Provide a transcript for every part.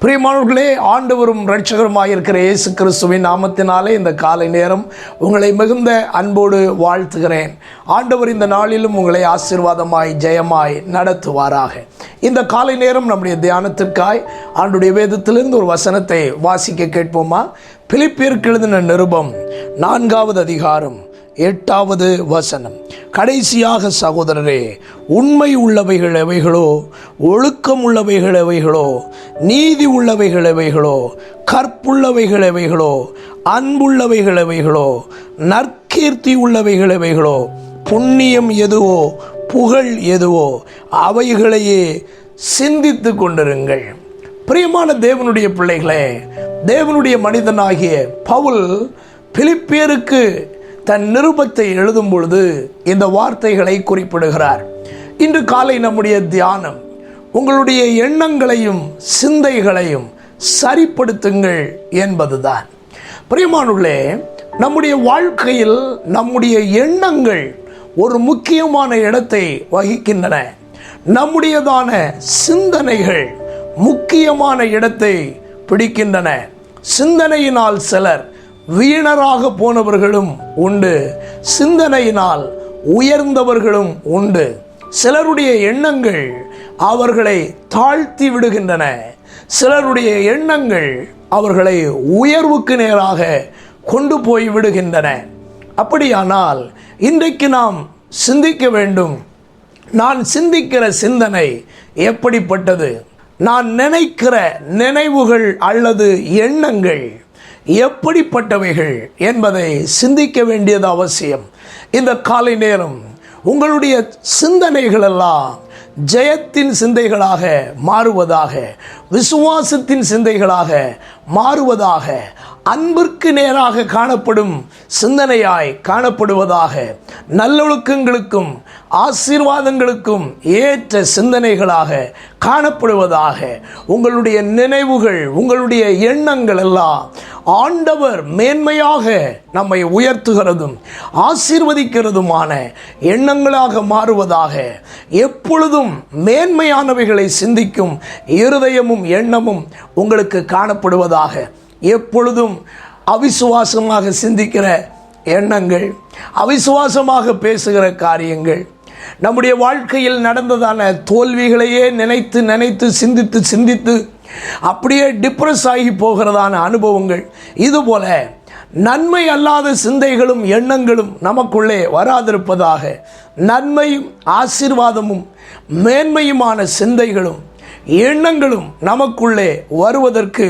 பிரியமானவர்களே, ஆண்டவரும் இரட்சகருமாயிருக்கிற இயேசு கிறிஸ்துவின் நாமத்தினாலே இந்த காலை நேரம் உங்களை மிகுந்த அன்போடு வாழ்த்துகிறேன். ஆண்டவர் இந்த நாளிலும் உங்களை ஆசீர்வாதமாய் ஜெயமாய் நடத்துவாராக. இந்த காலை நேரம் நம்முடைய தியானத்திற்காய் ஆண்டுடைய வேதத்திலிருந்து ஒரு வசனத்தை வாசிக்க கேட்போமா? பிலிப்பியருக்கு எழுதின நிருபம் 4வது அதிகாரம் 8வது வசனம். கடைசியாக சகோதரரே, உண்மை உள்ளவைகள் எவைகளோ, ஒழுக்கம் உள்ளவைகள் எவைகளோ, நீதி உள்ளவைகள் எவைகளோ, கற்புள்ளவைகள் எவைகளோ, அன்புள்ளவைகள் எவைகளோ, நற்கீர்த்தி உள்ளவைகள் எவைகளோ, புண்ணியம் எதுவோ, புகழ் எதுவோ, அவைகளையே சிந்தித்து கொண்டிருங்கள். பிரியமான தேவனுடைய பிள்ளைகளே, தேவனுடைய மனிதனாகிய பவுல் பிலிப்பியருக்கு தன் நிருபத்தை எழுதும் பொழுது இந்த வார்த்தைகளை குறிப்பிடுகிறார். இன்று காலை நம்முடைய தியானம், உங்களுடைய எண்ணங்களையும் சிந்தைகளையும் சரிப்படுத்துங்கள் என்பதுதான். பிரியமானவர்களே, நம்முடைய வாழ்க்கையில் நம்முடைய எண்ணங்கள் ஒரு முக்கியமான இடத்தை வகிக்கின்றன. நம்முடையதான சிந்தனைகள் முக்கியமான இடத்தை பிடிக்கின்றன. சிந்தனையினால் சிலர் வீணராக போனவர்களும் உண்டு, சிந்தனையினால் உயர்ந்தவர்களும் உண்டு. சிலருடைய எண்ணங்கள் அவர்களை தாழ்த்தி விடுகின்றன, சிலருடைய எண்ணங்கள் அவர்களை உயர்வுக்கு நேராக கொண்டு போய் விடுகின்றன. அப்படியானால் இன்றைக்கு நாம் சிந்திக்க வேண்டும். நான் சிந்திக்கிற சிந்தனை எப்படிப்பட்டது? நான் நினைக்கிற நினைவுகள் அல்லது எண்ணங்கள் எப்படிப்பட்டவைகள் என்பதை சிந்திக்க வேண்டியது அவசியம். இந்த காலை நேரம் உங்களுடைய சிந்தனைகள் எல்லாம் ஜெயத்தின் சிந்தைகளாக மாறுவதாக, விசுவாசத்தின் சிந்தைகளாக மாறுவதாக, அன்பிற்கு நேராக காணப்படும் சிந்தனையாய் காணப்படுவதாக, நல்லொழுக்கங்களுக்கும் ஆசீர்வாதங்களுக்கும் ஏற்ற சிந்தனைகளாக காணப்படுவதாக. உங்களுடைய நினைவுகள், உங்களுடைய எண்ணங்கள் எல்லாம் ஆண்டவர் மேன்மையாக நம்மை உயர்த்துகிறதும் ஆசீர்வதிக்கிறதுமான எண்ணங்களாக மாறுவதாக. எப்பொழுதும் மேன்மையானவைகளை சிந்திக்கும் இருதயமும் எண்ணமும் உங்களுக்கு காணப்படுவதாக. எப்பொழுதும் அவிசுவாசமாக சிந்திக்கிற எண்ணங்கள், அவிசுவாசமாக பேசுகிற காரியங்கள், நம்முடைய வாழ்க்கையில் நடந்ததான தோல்விகளையே நினைத்து நினைத்து சிந்தித்து சிந்தித்து அப்படியே டிப்ரெஸ் ஆகி போகிறதான அனுபவங்கள், இதுபோல நன்மை அல்லாத சிந்தைகளும் எண்ணங்களும் நமக்குள்ளே வராதிருப்பதாக. நன்மையும் ஆசீர்வாதமும் மேன்மையுமான சிந்தைகளும் எண்ணங்களும் நமக்குள்ளே வருவதற்கு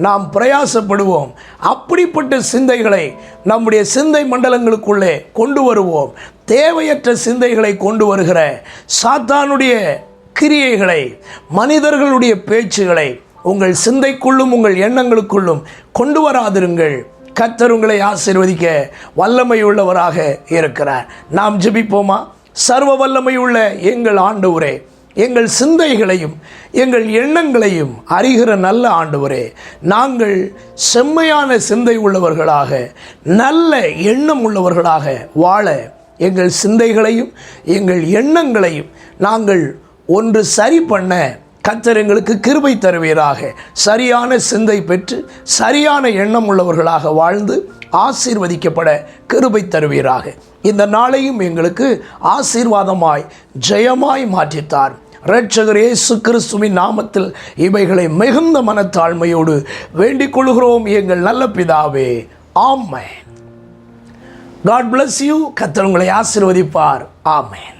நாம் பிரயாசப்படுவோம். அப்படிப்பட்ட சிந்தைகளை நம்முடைய சிந்தை மண்டலங்களுக்குள்ளே கொண்டு வருவோம். தேவையற்ற சிந்தைகளை கொண்டு வருகிற சாத்தானுடைய கிரியைகளை, மனிதர்களுடைய பேச்சுகளை உங்கள் சிந்தைக்குள்ளும் உங்கள் எண்ணங்களுக்குள்ளும் கொண்டு வராதிருங்கள். கர்த்தர் உங்களை ஆசீர்வதிக்க வல்லமை உள்ளவராக இருக்கிறார். நாம் ஜெபிப்போமா? சர்வ வல்லமை உள்ள எங்கள் ஆண்டவரே, எங்கள் சிந்தைகளையும் எங்கள் எண்ணங்களையும் அறிகிற நல்ல ஆண்டவரே, நாங்கள் செம்மையான சிந்தை உள்ளவர்களாக, நல்ல எண்ணம் உள்ளவர்களாக வாழ எங்கள் சிந்தைகளையும் எங்கள் எண்ணங்களையும் நாங்கள் ஒன்று சரி பண்ண கர்த்தர் எங்களுக்கு கிருபை தருவீராக. சரியான சிந்தை பெற்று சரியான எண்ணம் உள்ளவர்களாக வாழ்ந்து ஆசீர்வதிக்கப்பட கிருபை தருவீராக. இந்த நாளையும் எங்களுக்கு ஆசீர்வாதமாய் ஜெயமாய் மாற்றித்தார். இரட்சகர் இயேசு கிறிஸ்துவின் நாமத்தில் இவைகளை மிகுந்த மனத்தாழ்மையோடு வேண்டிக் கொள்கிறோம் எங்கள் நல்ல பிதாவே, ஆமென். God bless you. கர்த்தர் உங்களை ஆசீர்வதிப்பார். ஆமென்.